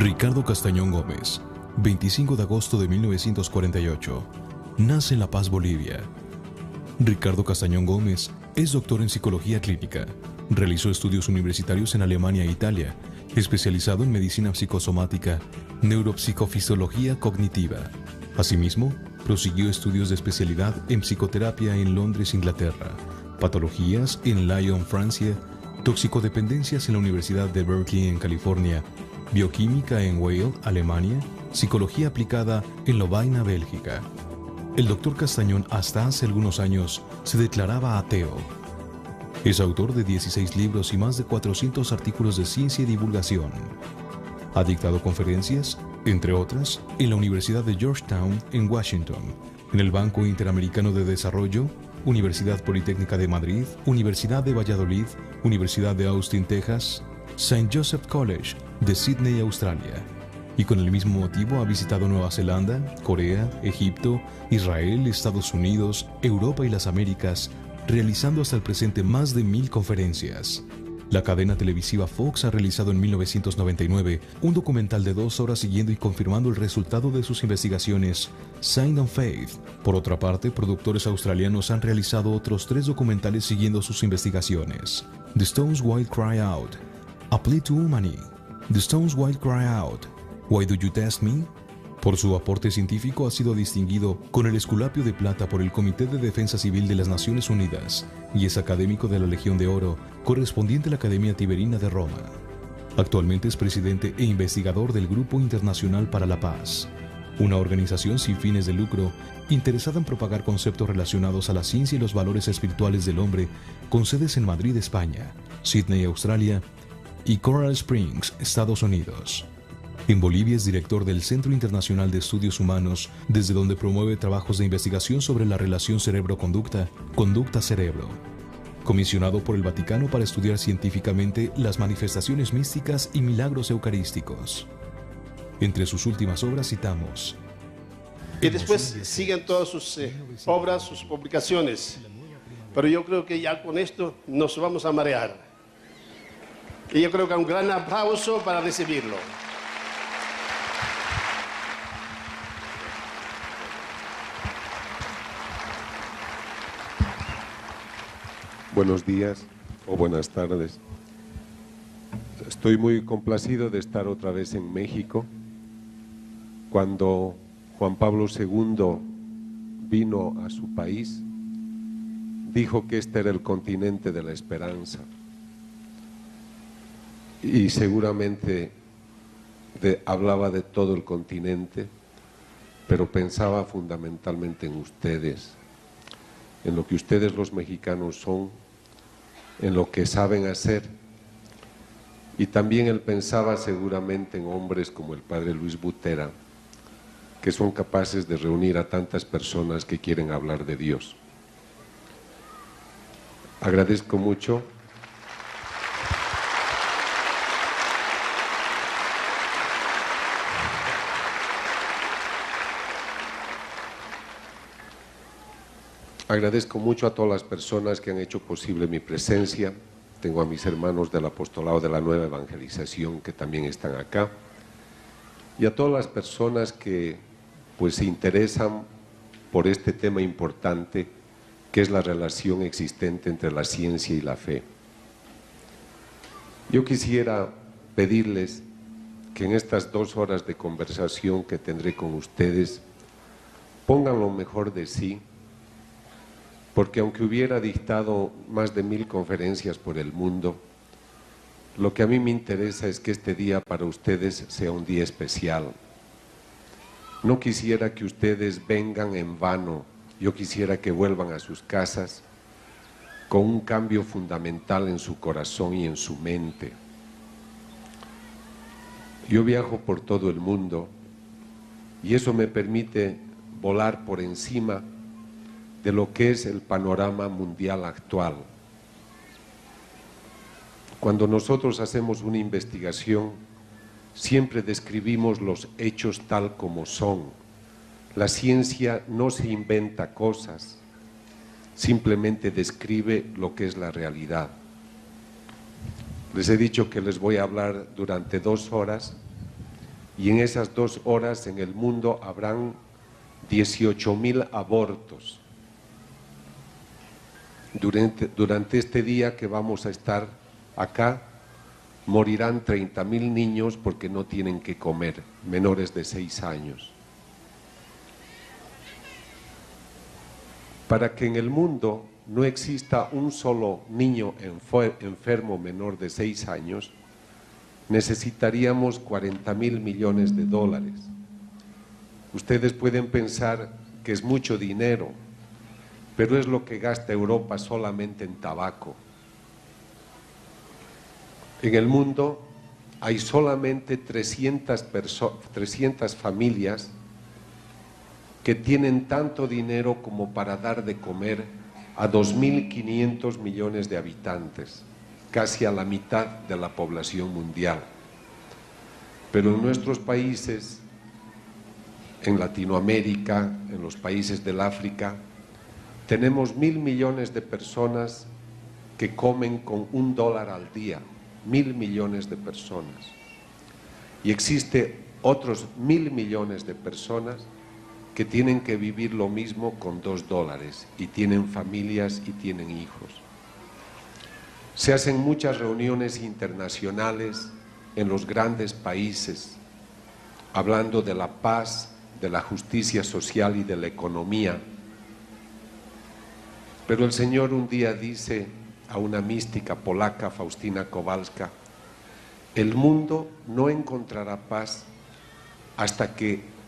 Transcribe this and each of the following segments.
Ricardo Castañón Gómez, 25 de agosto de 1948, nace en La Paz, Bolivia. Ricardo Castañón Gómez es doctor en psicología clínica. Realizó estudios universitarios en Alemania e Italia, especializado en medicina psicosomática, neuropsicofisiología cognitiva. Asimismo, prosiguió estudios de especialidad en psicoterapia en Londres, Inglaterra, patologías en Lyon, Francia, toxicodependencias en la Universidad de Berkeley en California, bioquímica en Wales, Alemania, psicología aplicada en Lovaina, Bélgica. El doctor Castañón hasta hace algunos años se declaraba ateo. Es autor de 16 libros y más de 400 artículos de ciencia y divulgación. Ha dictado conferencias, entre otras, en la Universidad de Georgetown en Washington, en el Banco Interamericano de Desarrollo, Universidad Politécnica de Madrid, Universidad de Valladolid, Universidad de Austin, Texas, St. Joseph College de Sydney, Australia. Y con el mismo motivo ha visitado Nueva Zelanda, Corea, Egipto, Israel, Estados Unidos, Europa y las Américas, realizando hasta el presente más de 1000 conferencias. La cadena televisiva Fox ha realizado en 1999 un documental de 2 horas siguiendo y confirmando el resultado de sus investigaciones, Sign of Faith. Por otra parte, productores australianos han realizado otros 3 documentales siguiendo sus investigaciones. The Stones Wild Cry Out, A Plea to Humanity, The Stones Wild Cry Out, Why Do You Test Me? Por su aporte científico ha sido distinguido con el Esculapio de Plata por el Comité de Defensa Civil de las Naciones Unidas y es académico de la Legión de Oro, correspondiente a la Academia Tiberina de Roma. Actualmente es presidente e investigador del Grupo Internacional para la Paz, una organización sin fines de lucro interesada en propagar conceptos relacionados a la ciencia y los valores espirituales del hombre, con sedes en Madrid, España, Sydney, Australia y Coral Springs, Estados Unidos. En Bolivia es director del Centro Internacional de Estudios Humanos, desde donde promueve trabajos de investigación sobre la relación cerebro-conducta, conducta-cerebro. Comisionado por el Vaticano para estudiar científicamente las manifestaciones místicas y milagros eucarísticos. Entre sus últimas obras citamos: y después siguen todas sus obras, sus publicaciones. Pero yo creo que ya con esto nos vamos a marear. Y yo creo que un gran aplauso para recibirlo. Buenos días o buenas tardes. Estoy muy complacido de estar otra vez en México. Cuando Juan Pablo II vino a su país, dijo que este era el continente de la esperanza. Y seguramente hablaba de todo el continente, pero pensaba fundamentalmente en ustedes, en lo que ustedes los mexicanos son, en lo que saben hacer. Y también él pensaba seguramente en hombres como el padre Luis Butera, que son capaces de reunir a tantas personas que quieren hablar de Dios. Agradezco mucho. Agradezco mucho a todas las personas que han hecho posible mi presencia. Tengo a mis hermanos del Apostolado de la Nueva Evangelización que también están acá. Y a todas las personas que se interesan por este tema importante, que es la relación existente entre la ciencia y la fe. Yo quisiera pedirles que en estas 2 horas de conversación que tendré con ustedes, pongan lo mejor de sí, porque aunque hubiera dictado más de 1000 conferencias por el mundo, lo que a mí me interesa es que este día para ustedes sea un día especial. No quisiera que ustedes vengan en vano, yo quisiera que vuelvan a sus casas con un cambio fundamental en su corazón y en su mente. Yo viajo por todo el mundo y eso me permite volar por encima de lo que es el panorama mundial actual. Cuando nosotros hacemos una investigación, siempre describimos los hechos tal como son. La ciencia no se inventa cosas, simplemente describe lo que es la realidad. Les he dicho que les voy a hablar durante 2 horas y en esas 2 horas en el mundo habrán 18.000 abortos. Durante este día que vamos a estar acá, morirán 30.000 niños porque no tienen que comer, menores de 6 años. Para que en el mundo no exista un solo niño enfermo menor de 6 años, necesitaríamos 40.000 millones de dólares. Ustedes pueden pensar que es mucho dinero, pero es lo que gasta Europa solamente en tabaco. En el mundo hay solamente 300 familias que tienen tanto dinero como para dar de comer a 2.500 millones de habitantes, casi a la mitad de la población mundial. Pero en nuestros países, en Latinoamérica, en los países del África, tenemos 1.000 millones de personas que comen con $1 al día, 1.000 millones de personas. Y existe otros 1.000 millones de personas que tienen que vivir lo mismo con $2 y tienen familias y tienen hijos. Se hacen muchas reuniones internacionales en los grandes países, hablando de la paz, de la justicia social y de la economía. Pero el Señor un día dice a una mística polaca, Faustina Kowalska, el mundo no encontrará paz hasta que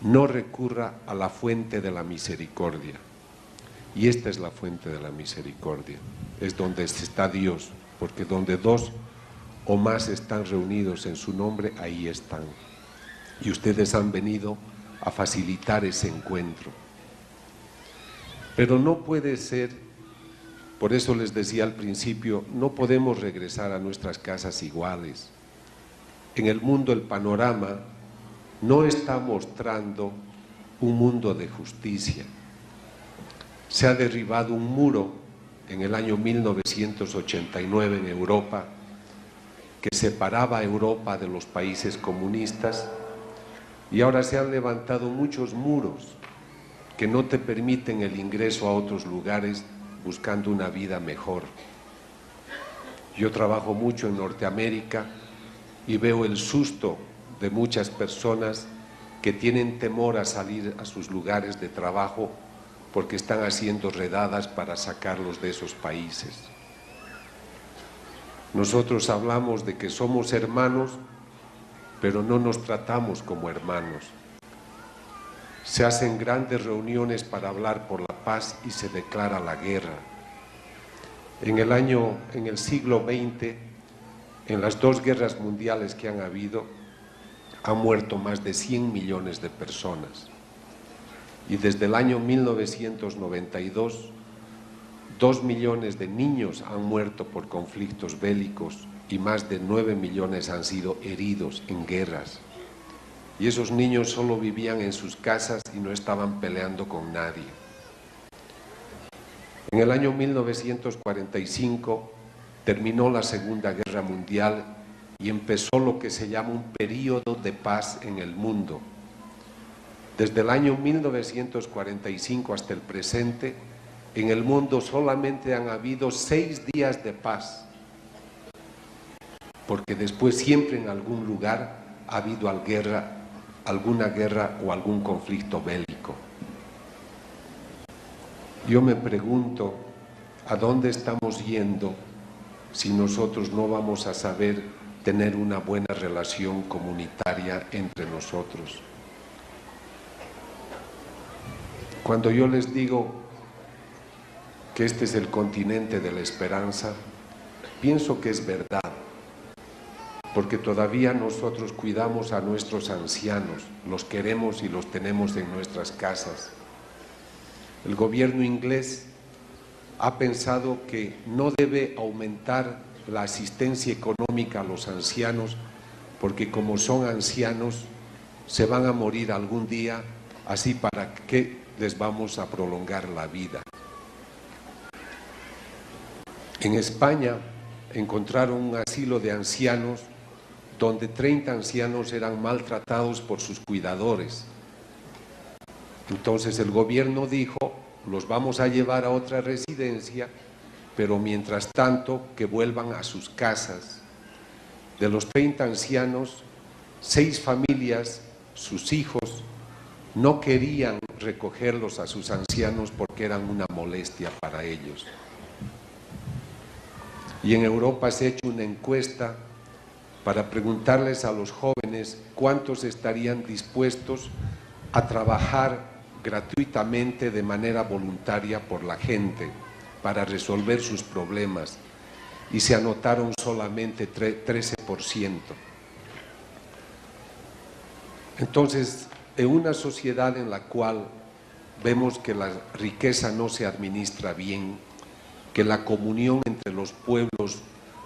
no recurra a la fuente de la misericordia. Y esta es la fuente de la misericordia, es donde está Dios, porque donde 2 o más están reunidos en su nombre, ahí están. Y ustedes han venido a facilitar ese encuentro. Pero no puede ser, por eso les decía al principio, no podemos regresar a nuestras casas iguales. En el mundo el panorama no está mostrando un mundo de justicia. Se ha derribado un muro en el año 1989 en Europa que separaba a Europa de los países comunistas, y ahora se han levantado muchos muros que no te permiten el ingreso a otros lugares buscando una vida mejor. Yo trabajo mucho en Norteamérica y veo el susto de muchas personas que tienen temor a salir a sus lugares de trabajo porque están haciendo redadas para sacarlos de esos países. Nosotros hablamos de que somos hermanos, pero no nos tratamos como hermanos. Se hacen grandes reuniones para hablar por la paz y se declara la guerra. En el siglo XX, en las 2 guerras mundiales que han habido, han muerto más de 100 millones de personas. Y desde el año 1992, 2 millones de niños han muerto por conflictos bélicos y más de 9 millones han sido heridos en guerras. Y esos niños solo vivían en sus casas y no estaban peleando con nadie. En el año 1945 terminó la Segunda Guerra Mundial y empezó lo que se llama un período de paz en el mundo. Desde el año 1945 hasta el presente, en el mundo solamente han habido 6 días de paz, porque después siempre en algún lugar ha habido alguna guerra o algún conflicto bélico. Yo me pregunto, ¿a dónde estamos yendo si nosotros no vamos a saber tener una buena relación comunitaria entre nosotros? Cuando yo les digo que este es el continente de la esperanza, pienso que es verdad, porque todavía nosotros cuidamos a nuestros ancianos, los queremos y los tenemos en nuestras casas. El gobierno inglés ha pensado que no debe aumentar la asistencia económica a los ancianos, porque como son ancianos, se van a morir algún día, así para qué les vamos a prolongar la vida. En España encontraron un asilo de ancianos donde 30 ancianos eran maltratados por sus cuidadores. Entonces el gobierno dijo, los vamos a llevar a otra residencia, pero mientras tanto que vuelvan a sus casas. De los 30 ancianos, 6 familias, sus hijos, no querían recogerlos a sus ancianos porque eran una molestia para ellos. Y en Europa se ha hecho una encuesta para preguntarles a los jóvenes cuántos estarían dispuestos a trabajar gratuitamente de manera voluntaria por la gente para resolver sus problemas, y se anotaron solamente 13%. Entonces, en una sociedad en la cual vemos que la riqueza no se administra bien, que la comunión entre los pueblos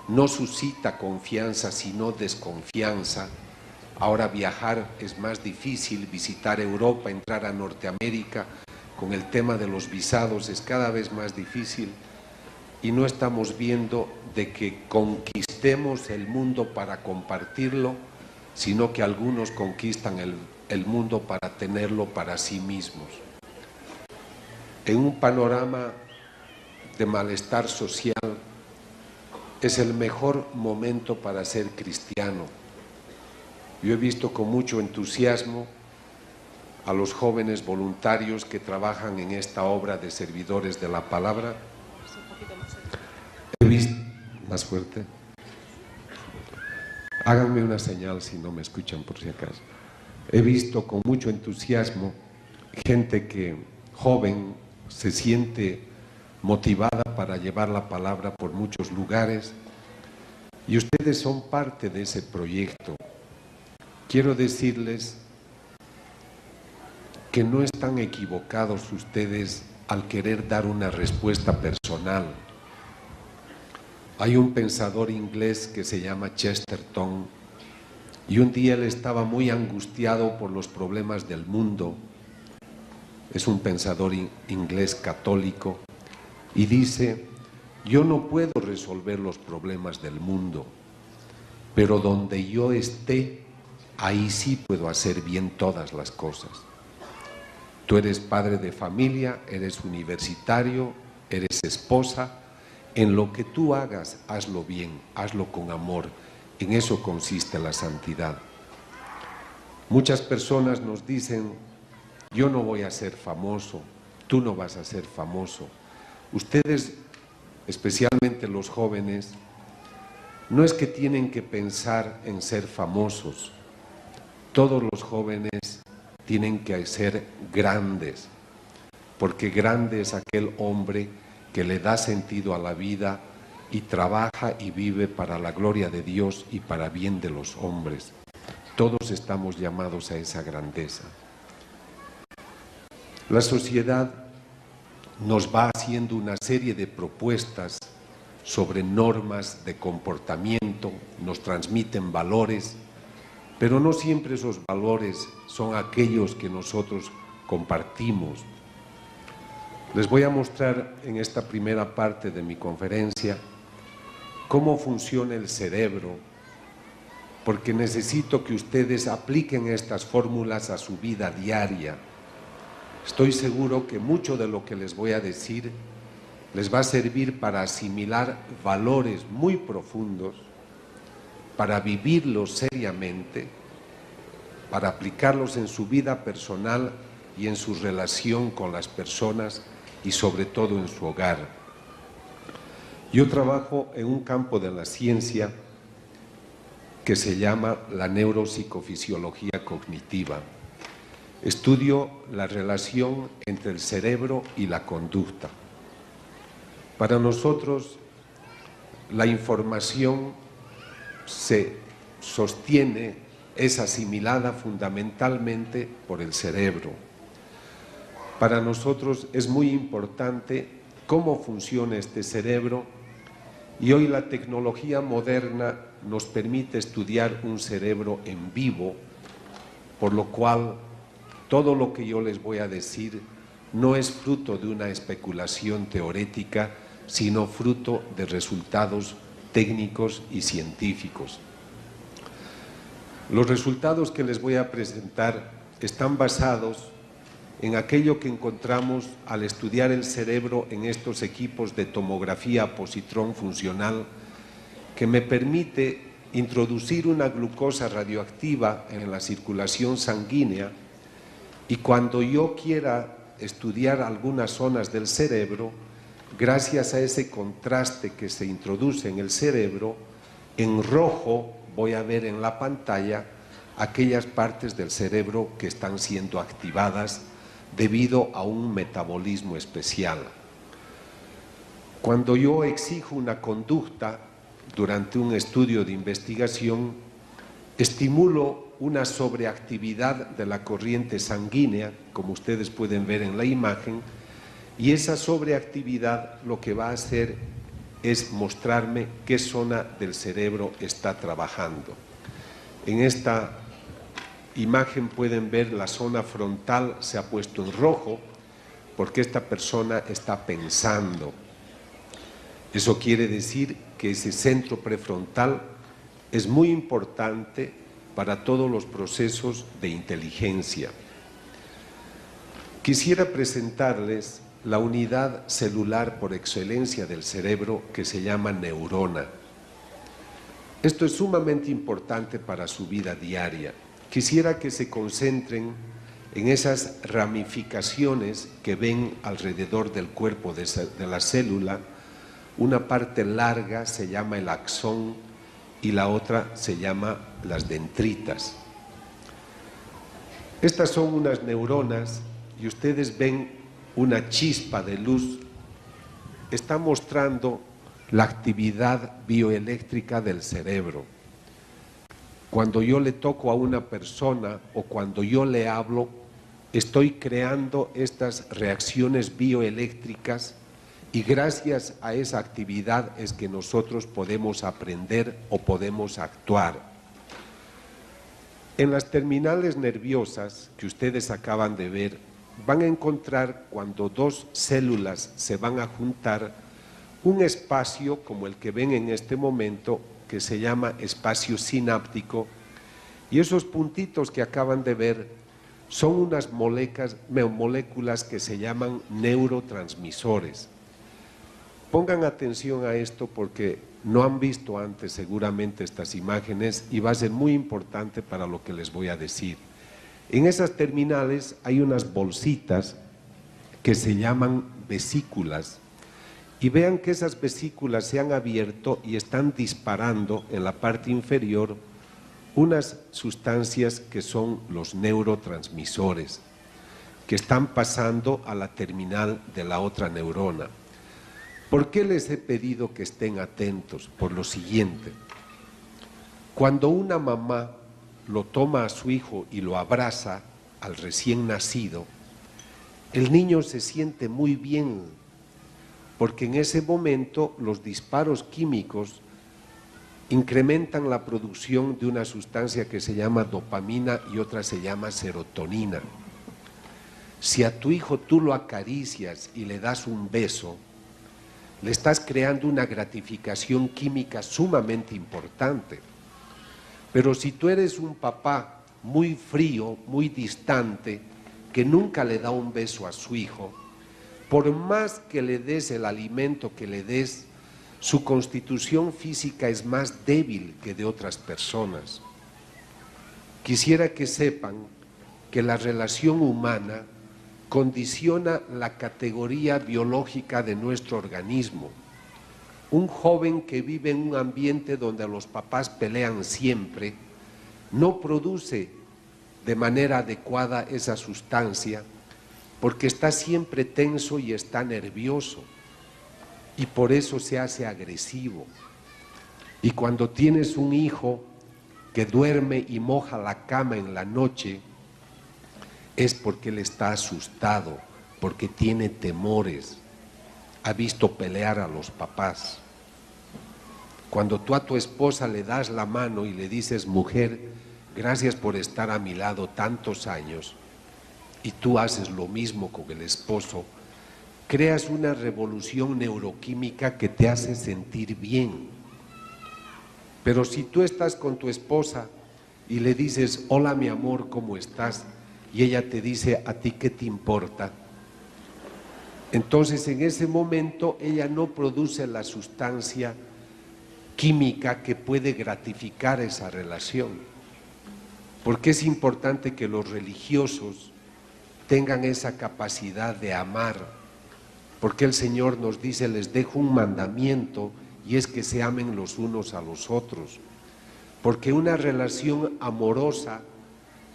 no suscita confianza sino desconfianza, ahora viajar es más difícil, visitar Europa, entrar a Norteamérica, con el tema de los visados es cada vez más difícil, y no estamos viendo de que conquistemos el mundo para compartirlo, sino que algunos conquistan el mundo para tenerlo para sí mismos. En un panorama de malestar social, es el mejor momento para ser cristiano. Yo he visto con mucho entusiasmo a los jóvenes voluntarios que trabajan en esta obra de servidores de la palabra. He visto, más fuerte, háganme una señal si no me escuchan por si acaso. He visto con mucho entusiasmo gente que, joven, se siente motivada para llevar la palabra por muchos lugares, y ustedes son parte de ese proyecto. Quiero decirles que no están equivocados ustedes al querer dar una respuesta personal. Hay un pensador inglés que se llama Chesterton, y un día él estaba muy angustiado por los problemas del mundo. Es un pensador inglés católico, y dice: yo no puedo resolver los problemas del mundo, pero donde yo esté, ahí sí puedo hacer bien todas las cosas. Tú eres padre de familia, eres universitario, eres esposa. En lo que tú hagas, hazlo bien, hazlo con amor. En eso consiste la santidad. Muchas personas nos dicen: yo no voy a ser famoso, tú no vas a ser famoso. Ustedes, especialmente los jóvenes, no es que tienen que pensar en ser famosos. Todos los jóvenes tienen que ser grandes, porque grande es aquel hombre que le da sentido a la vida y trabaja y vive para la gloria de Dios y para bien de los hombres. Todos estamos llamados a esa grandeza. La sociedad nos va haciendo una serie de propuestas sobre normas de comportamiento, nos transmiten valores, pero no siempre esos valores son aquellos que nosotros compartimos. Les voy a mostrar en esta primera parte de mi conferencia cómo funciona el cerebro, porque necesito que ustedes apliquen estas fórmulas a su vida diaria. Estoy seguro que mucho de lo que les voy a decir les va a servir para asimilar valores muy profundos, para vivirlos seriamente, para aplicarlos en su vida personal y en su relación con las personas y sobre todo en su hogar. Yo trabajo en un campo de la ciencia que se llama la neuropsicofisiología cognitiva. Estudio la relación entre el cerebro y la conducta. Para nosotros, la información se sostiene, es asimilada fundamentalmente por el cerebro. Para nosotros es muy importante cómo funciona este cerebro, y hoy la tecnología moderna nos permite estudiar un cerebro en vivo, por lo cual todo lo que yo les voy a decir no es fruto de una especulación teórica, sino fruto de resultados técnicos y científicos. Los resultados que les voy a presentar están basados en aquello que encontramos al estudiar el cerebro en estos equipos de tomografía a positrón funcional, que me permite introducir una glucosa radioactiva en la circulación sanguínea, y cuando yo quiera estudiar algunas zonas del cerebro, gracias a ese contraste que se introduce en el cerebro, en rojo voy a ver en la pantalla aquellas partes del cerebro que están siendo activadas debido a un metabolismo especial. Cuando yo exijo una conducta durante un estudio de investigación, estimulo una sobreactividad de la corriente sanguínea, como ustedes pueden ver en la imagen, y esa sobreactividad lo que va a hacer es mostrarme qué zona del cerebro está trabajando. En esta imagen pueden ver la zona frontal se ha puesto en rojo porque esta persona está pensando. Eso quiere decir que ese centro prefrontal es muy importante para todos los procesos de inteligencia. Quisiera presentarles la unidad celular por excelencia del cerebro que se llama neurona. Esto es sumamente importante para su vida diaria. Quisiera que se concentren en esas ramificaciones que ven alrededor del cuerpo de la célula. Una parte larga se llama el axón y la otra se llama las dendritas. Estas son unas neuronas y ustedes ven una chispa de luz. Está mostrando la actividad bioeléctrica del cerebro. Cuando yo le toco a una persona o cuando yo le hablo, estoy creando estas reacciones bioeléctricas y gracias a esa actividad es que nosotros podemos aprender o podemos actuar. En las terminales nerviosas que ustedes acaban de ver, van a encontrar cuando dos células se van a juntar un espacio como el que ven en este momento que se llama espacio sináptico, y esos puntitos que acaban de ver son unas moléculas que se llaman neurotransmisores. Pongan atención a esto porque no han visto antes seguramente estas imágenes y va a ser muy importante para lo que les voy a decir. En esas terminales hay unas bolsitas que se llaman vesículas y vean que esas vesículas se han abierto y están disparando en la parte inferior unas sustancias que son los neurotransmisores que están pasando a la terminal de la otra neurona. ¿Por qué les he pedido que estén atentos? Por lo siguiente: cuando una mamá lo toma a su hijo y lo abraza al recién nacido, el niño se siente muy bien, porque en ese momento los disparos químicos incrementan la producción de una sustancia que se llama dopamina y otra se llama serotonina. Si a tu hijo tú lo acaricias y le das un beso, le estás creando una gratificación química sumamente importante. Pero si tú eres un papá muy frío, muy distante, que nunca le da un beso a su hijo, por más que le des el alimento que le des, su constitución física es más débil que de otras personas. Quisiera que sepan que la relación humana condiciona la categoría biológica de nuestro organismo. Un joven que vive en un ambiente donde los papás pelean siempre, no produce de manera adecuada esa sustancia porque está siempre tenso y está nervioso y por eso se hace agresivo. Y cuando tienes un hijo que duerme y moja la cama en la noche, es porque él está asustado, porque tiene temores, ha visto pelear a los papás. Cuando tú a tu esposa le das la mano y le dices: mujer, gracias por estar a mi lado tantos años, y tú haces lo mismo con el esposo, creas una revolución neuroquímica que te hace sentir bien. Pero si tú estás con tu esposa y le dices, hola mi amor, ¿cómo estás? Y ella te dice, ¿a ti qué te importa? Entonces en ese momento ella no produce la sustancia química que puede gratificar esa relación. Porque es importante que los religiosos tengan esa capacidad de amar, porque el Señor nos dice, les dejo un mandamiento, y es que se amen los unos a los otros, porque una relación amorosa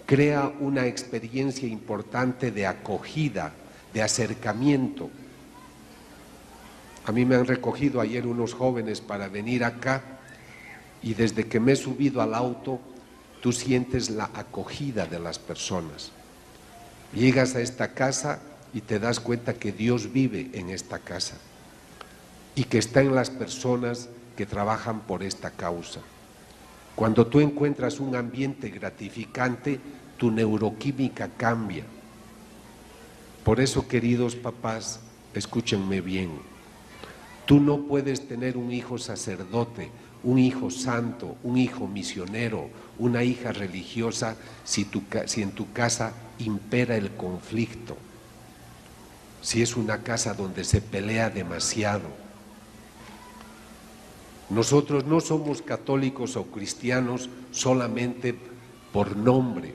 crea una experiencia importante de acogida, de acercamiento. A mí me han recogido ayer unos jóvenes para venir acá, y desde que me he subido al auto, tú sientes la acogida de las personas. Llegas a esta casa y te das cuenta que Dios vive en esta casa y que está en las personas que trabajan por esta causa. Cuando tú encuentras un ambiente gratificante, tu neuroquímica cambia. Por eso, queridos papás, escúchenme bien, tú no puedes tener un hijo sacerdote, un hijo santo, un hijo misionero, una hija religiosa si en tu casa impera el conflicto, si es una casa donde se pelea demasiado. Nosotros no somos católicos o cristianos solamente por nombre.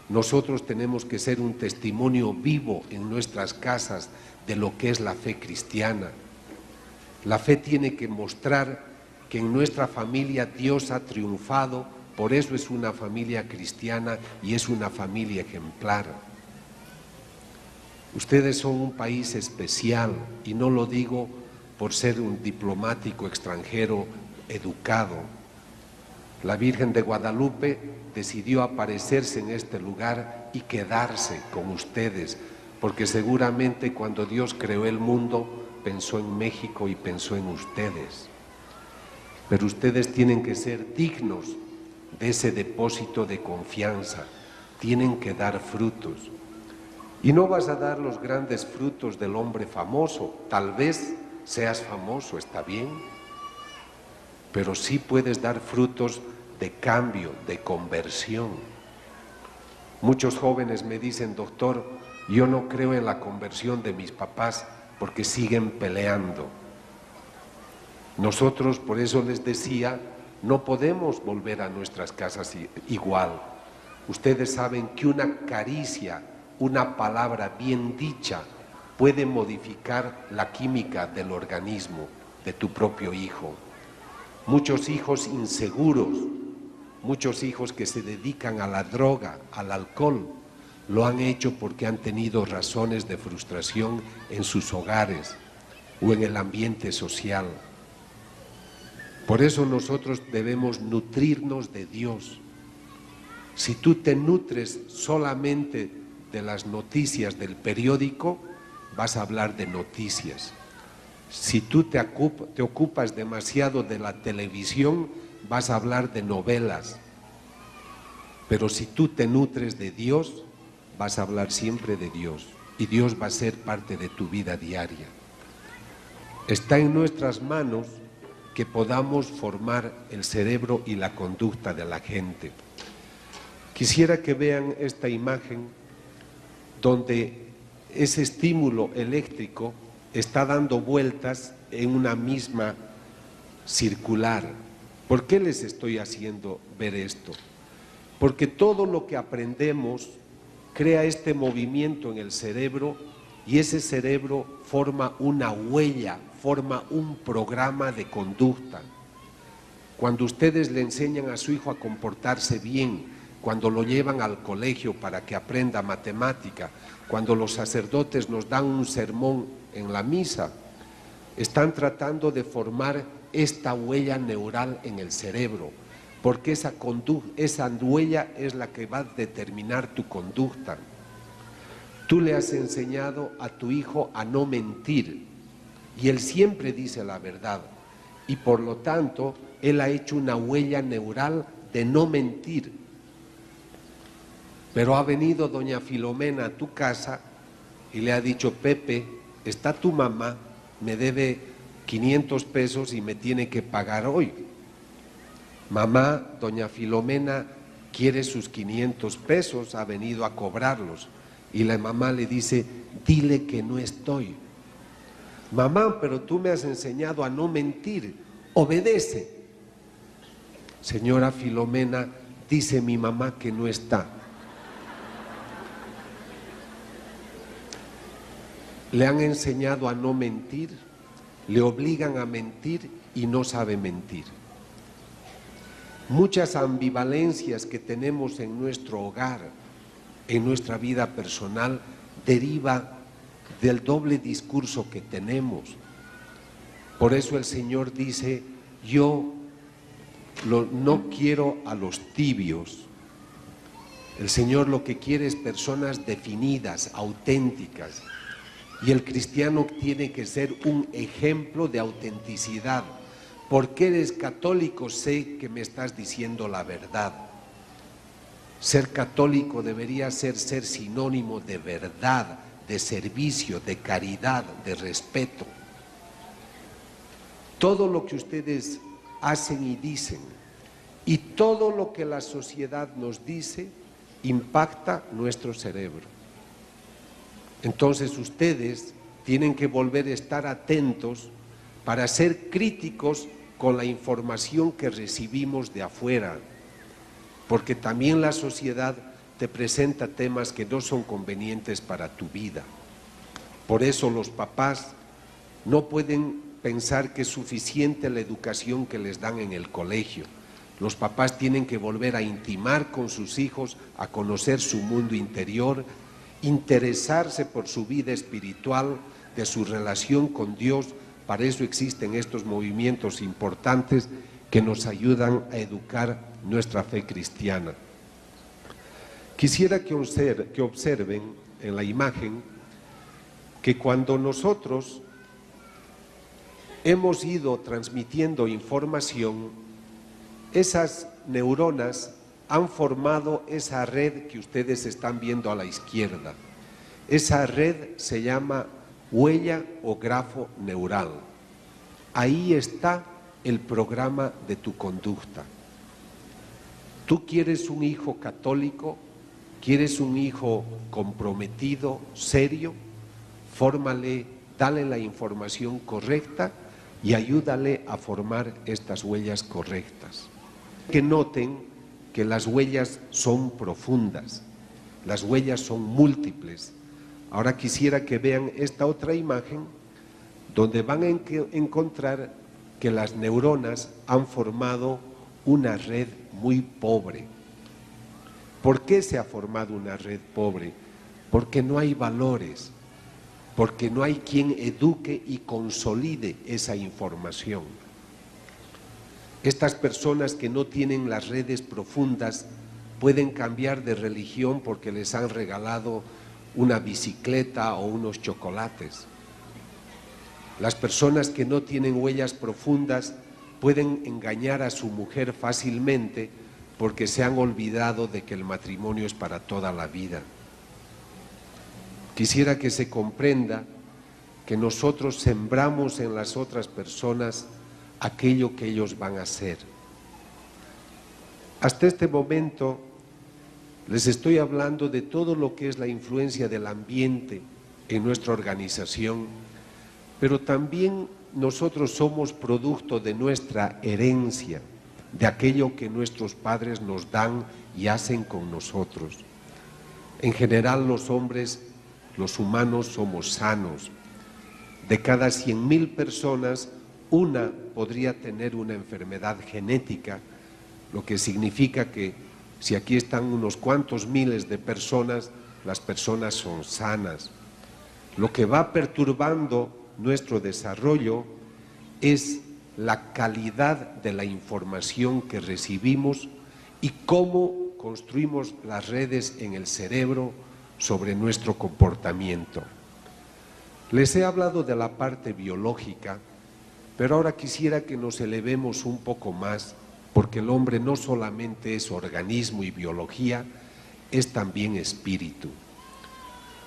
Nosotros tenemos que ser un testimonio vivo en nuestras casas de lo que es la fe cristiana. La fe tiene que mostrar que en nuestra familia Dios ha triunfado, por eso es una familia cristiana y es una familia ejemplar. Ustedes son un país especial, y no lo digo por ser un diplomático extranjero educado. La Virgen de Guadalupe decidió aparecerse en este lugar y quedarse con ustedes, porque seguramente cuando Dios creó el mundo pensó en México y pensó en ustedes. Pero ustedes tienen que ser dignos de ese depósito de confianza, tienen que dar frutos. Y no vas a dar los grandes frutos del hombre famoso, tal vez seas famoso, está bien, pero sí puedes dar frutos de cambio, de conversión. Muchos jóvenes me dicen, doctor, yo no creo en la conversión de mis papás porque siguen peleando. Nosotros, por eso les decía, no podemos volver a nuestras casas igual. Ustedes saben que una caricia, una palabra bien dicha, puede modificar la química del organismo de tu propio hijo. Muchos hijos inseguros, muchos hijos que se dedican a la droga, al alcohol, lo han hecho porque han tenido razones de frustración en sus hogares o en el ambiente social. Por eso nosotros debemos nutrirnos de Dios. Si tú te nutres solamente de las noticias del periódico, vas a hablar de noticias. Si tú te ocupas demasiado de la televisión, vas a hablar de novelas. Pero si tú te nutres de Dios, vas a hablar siempre de Dios. Y Dios va a ser parte de tu vida diaria. Está en nuestras manos que podamos formar el cerebro y la conducta de la gente. Quisiera que vean esta imagen donde ese estímulo eléctrico está dando vueltas en una misma circular. ¿Por qué les estoy haciendo ver esto? Porque todo lo que aprendemos crea este movimiento en el cerebro, y ese cerebro forma una huella, forma un programa de conducta. Cuando ustedes le enseñan a su hijo a comportarse bien, cuando lo llevan al colegio para que aprenda matemática, cuando los sacerdotes nos dan un sermón en la misa, están tratando de formar esta huella neural en el cerebro, porque esa huella es la que va a determinar tu conducta. Tú le has enseñado a tu hijo a no mentir, y él siempre dice la verdad, y por lo tanto, él ha hecho una huella neural de no mentir. Pero ha venido doña Filomena a tu casa y le ha dicho, Pepe, está tu mamá, me debe 500 pesos y me tiene que pagar hoy. Mamá, doña Filomena quiere sus 500 pesos, ha venido a cobrarlos. Y la mamá le dice, dile que no estoy. Mamá, pero tú me has enseñado a no mentir, obedece. Señora Filomena, dice mi mamá que no está. Le han enseñado a no mentir, le obligan a mentir y no sabe mentir. Muchas ambivalencias que tenemos en nuestro hogar, en nuestra vida personal, deriva del doble discurso que tenemos. Por eso el Señor dice, yo no quiero a los tibios. El Señor lo que quiere es personas definidas, auténticas. Y el cristiano tiene que ser un ejemplo de autenticidad. Porque eres católico, sé que me estás diciendo la verdad. Ser católico debería ser sinónimo de verdad, de servicio, de caridad, de respeto. Todo lo que ustedes hacen y dicen, y todo lo que la sociedad nos dice, impacta nuestro cerebro. Entonces ustedes tienen que volver a estar atentos para ser críticos con la información que recibimos de afuera, porque también la sociedad te presenta temas que no son convenientes para tu vida. Por eso los papás no pueden pensar que es suficiente la educación que les dan en el colegio. Los papás tienen que volver a intimar con sus hijos, a conocer su mundo interior, interesarse por su vida espiritual, de su relación con Dios. Para eso existen estos movimientos importantes que nos ayudan a educar nuestra fe cristiana. Quisiera que observen en la imagen que cuando nosotros hemos ido transmitiendo información, esas neuronas han formado esa red que ustedes están viendo a la izquierda. Esa red se llama huella o grafo neural. Ahí está el programa de tu conducta. ¿Tú quieres un hijo católico? ¿Quieres un hijo comprometido, serio? Fórmale, dale la información correcta y ayúdale a formar estas huellas correctas. Que noten que las huellas son profundas, las huellas son múltiples. Ahora quisiera que vean esta otra imagen donde van a encontrar que las neuronas han formado una red muy pobre. ¿Por qué se ha formado una red pobre? Porque no hay valores, porque no hay quien eduque y consolide esa información. Estas personas que no tienen las redes profundas pueden cambiar de religión porque les han regalado una bicicleta o unos chocolates. Las personas que no tienen huellas profundas pueden engañar a su mujer fácilmente porque se han olvidado de que el matrimonio es para toda la vida. Quisiera que se comprenda que nosotros sembramos en las otras personas aquello que ellos van a hacer. Hasta este momento les estoy hablando de todo lo que es la influencia del ambiente en nuestra organización, pero también nosotros somos producto de nuestra herencia, de aquello que nuestros padres nos dan y hacen con nosotros. En general los hombres, los humanos somos sanos. De cada 100.000 personas, una podría tener una enfermedad genética, lo que significa que si aquí están unos cuantos miles de personas, las personas son sanas. Lo que va perturbando nuestro desarrollo es la calidad de la información que recibimos y cómo construimos las redes en el cerebro sobre nuestro comportamiento. Les he hablado de la parte biológica, pero ahora quisiera que nos elevemos un poco más, porque el hombre no solamente es organismo y biología, es también espíritu.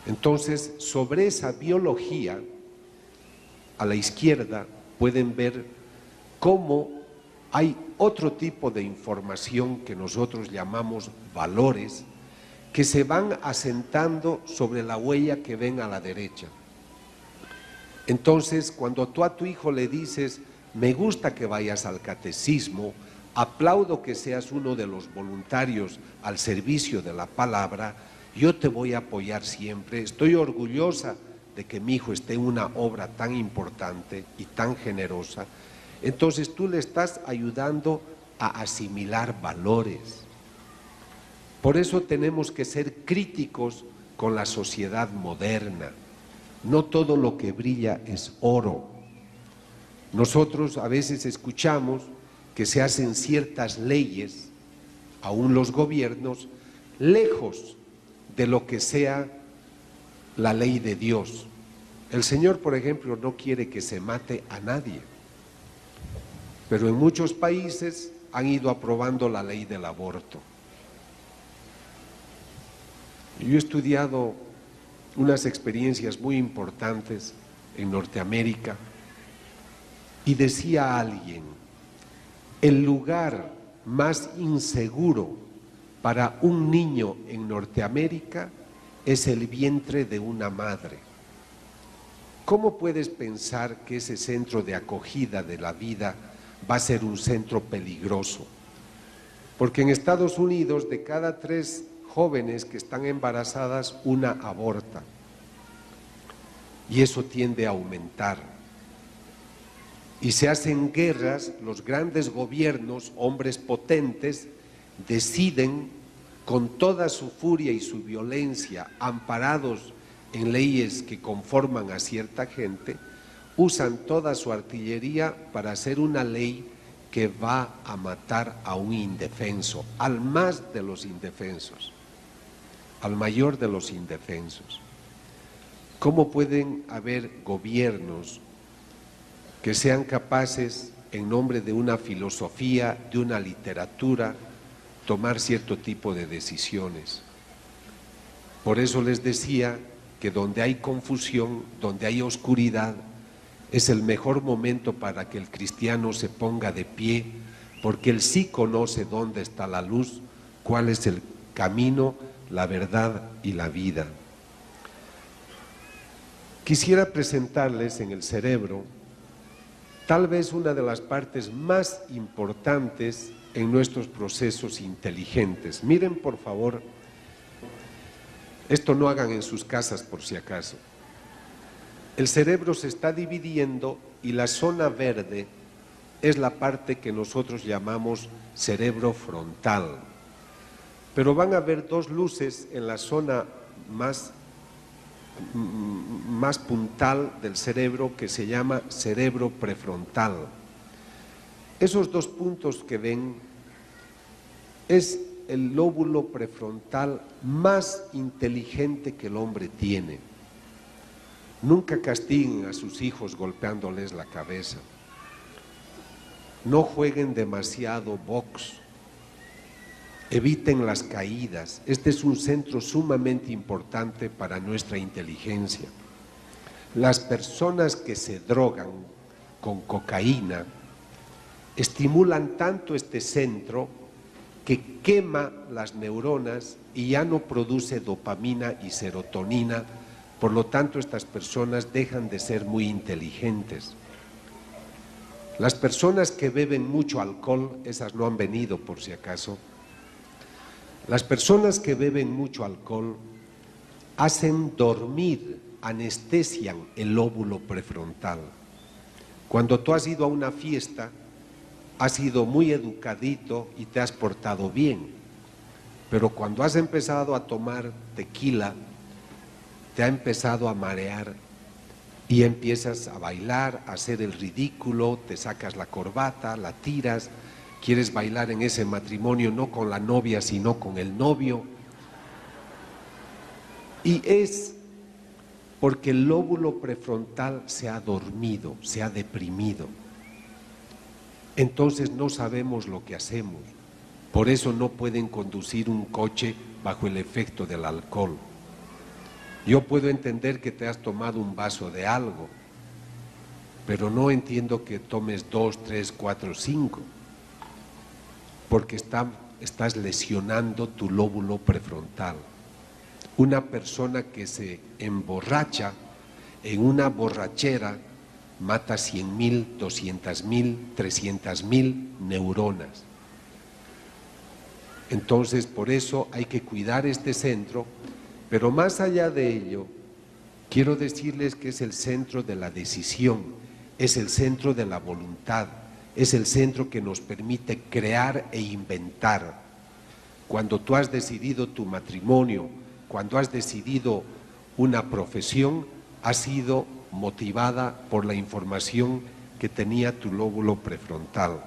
Entonces, sobre esa biología, a la izquierda pueden ver cómo hay otro tipo de información que nosotros llamamos valores, que se van asentando sobre la huella que ven a la derecha. Entonces, cuando tú a tu hijo le dices, me gusta que vayas al catecismo, aplaudo que seas uno de los voluntarios al servicio de la palabra, yo te voy a apoyar siempre, estoy orgullosa de que mi hijo esté en una obra tan importante y tan generosa, entonces tú le estás ayudando a asimilar valores. Por eso tenemos que ser críticos con la sociedad moderna. No todo lo que brilla es oro. Nosotros a veces escuchamos que se hacen ciertas leyes, aún los gobiernos, lejos de lo que sea la ley de Dios. El Señor, por ejemplo, no quiere que se mate a nadie, pero en muchos países han ido aprobando la ley del aborto. Yo he estudiado unas experiencias muy importantes en Norteamérica y decía alguien, el lugar más inseguro para un niño en Norteamérica es el vientre de una madre. ¿Cómo puedes pensar que ese centro de acogida de la vida va a ser un centro peligroso? Porque en Estados Unidos, de cada 3 jóvenes que están embarazadas, una aborta. Y eso tiende a aumentar. Y se hacen guerras, los grandes gobiernos, hombres potentes, deciden con toda su furia y su violencia, amparados en leyes que conforman a cierta gente, usan toda su artillería para hacer una ley que va a matar a un indefenso, al más de los indefensos, al mayor de los indefensos. ¿Cómo pueden haber gobiernos que sean capaces, en nombre de una filosofía, de una literatura, tomar cierto tipo de decisiones? Por eso les decía que donde hay confusión, donde hay oscuridad, es el mejor momento para que el cristiano se ponga de pie, porque él sí conoce dónde está la luz, cuál es el camino, la verdad y la vida. Quisiera presentarles en el cerebro tal vez una de las partes más importantes en nuestros procesos inteligentes. Miren, por favor, esto no hagan en sus casas por si acaso. El cerebro se está dividiendo y la zona verde es la parte que nosotros llamamos cerebro frontal. Pero van a ver 2 luces en la zona más puntal del cerebro que se llama cerebro prefrontal. Esos 2 puntos que ven es el lóbulo prefrontal más inteligente que el hombre tiene. Nunca castiguen a sus hijos golpeándoles la cabeza. No jueguen demasiado box. Eviten las caídas. Este es un centro sumamente importante para nuestra inteligencia. Las personas que se drogan con cocaína estimulan tanto este centro que quema las neuronas y ya no produce dopamina y serotonina. Por lo tanto, estas personas dejan de ser muy inteligentes. Las personas que beben mucho alcohol, esas no han venido por si acaso, las personas que beben mucho alcohol hacen dormir, anestesian el lóbulo prefrontal. Cuando tú has ido a una fiesta, has sido muy educadito y te has portado bien, pero cuando has empezado a tomar tequila, te ha empezado a marear y empiezas a bailar, a hacer el ridículo, te sacas la corbata, la tiras, quieres bailar en ese matrimonio no con la novia sino con el novio. Y es porque el lóbulo prefrontal se ha dormido, se ha deprimido. Entonces no sabemos lo que hacemos. Por eso no pueden conducir un coche bajo el efecto del alcohol. Yo puedo entender que te has tomado un vaso de algo, pero no entiendo que tomes 2, 3, 4, 5. porque estás lesionando tu lóbulo prefrontal. Una persona que se emborracha en una borrachera mata 100.000, 200.000, 300.000 neuronas. Entonces, por eso hay que cuidar este centro, pero más allá de ello, quiero decirles que es el centro de la decisión, es el centro de la voluntad, es el centro que nos permite crear e inventar. Cuando tú has decidido tu matrimonio, cuando has decidido una profesión, ha sido motivada por la información que tenía tu lóbulo prefrontal.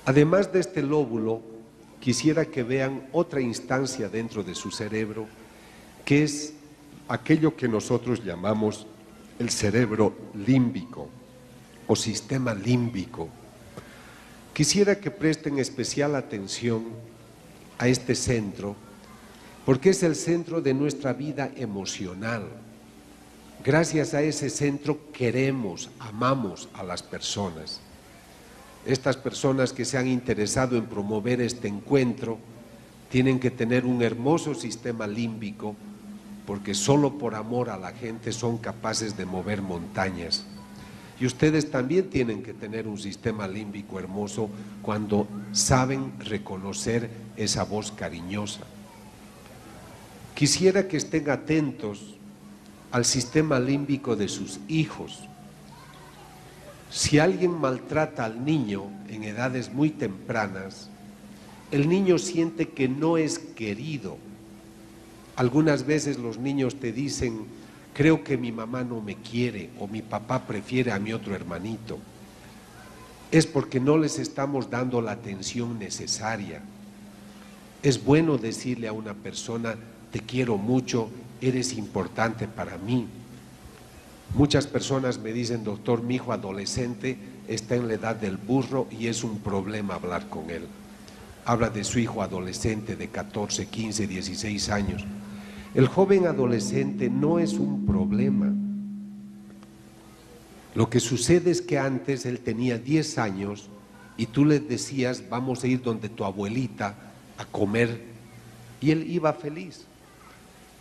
Además de este lóbulo, quisiera que vean otra instancia dentro de su cerebro, que es aquello que nosotros llamamos el cerebro límbico o sistema límbico. Quisiera que presten especial atención a este centro, porque es el centro de nuestra vida emocional. Gracias a ese centro queremos, amamos a las personas. Estas personas que se han interesado en promover este encuentro tienen que tener un hermoso sistema límbico, porque solo por amor a la gente son capaces de mover montañas. Y ustedes también tienen que tener un sistema límbico hermoso cuando saben reconocer esa voz cariñosa. Quisiera que estén atentos al sistema límbico de sus hijos. Si alguien maltrata al niño en edades muy tempranas, el niño siente que no es querido. Algunas veces los niños te dicen: creo que mi mamá no me quiere, o mi papá prefiere a mi otro hermanito. Es porque no les estamos dando la atención necesaria. Es bueno decirle a una persona: te quiero mucho, eres importante para mí. Muchas personas me dicen: doctor, mi hijo adolescente está en la edad del burro y es un problema hablar con él. Habla de su hijo adolescente de 14, 15, 16 años. El joven adolescente no es un problema. Lo que sucede es que antes él tenía 10 años y tú le decías: vamos a ir donde tu abuelita a comer, y él iba feliz.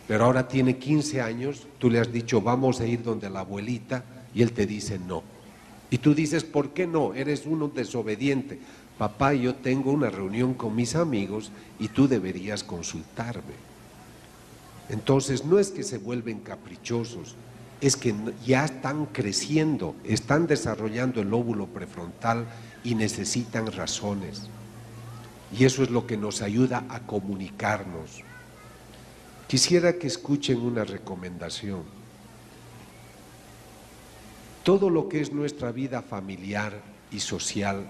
Pero ahora tiene 15 años, tú le has dicho: vamos a ir donde la abuelita, y él te dice no. Y tú dices: ¿por qué no? Eres uno desobediente. Papá, yo tengo una reunión con mis amigos y tú deberías consultarme. Entonces no es que se vuelven caprichosos, es que ya están creciendo, están desarrollando el lóbulo prefrontal y necesitan razones. Y eso es lo que nos ayuda a comunicarnos. Quisiera que escuchen una recomendación. Todo lo que es nuestra vida familiar y social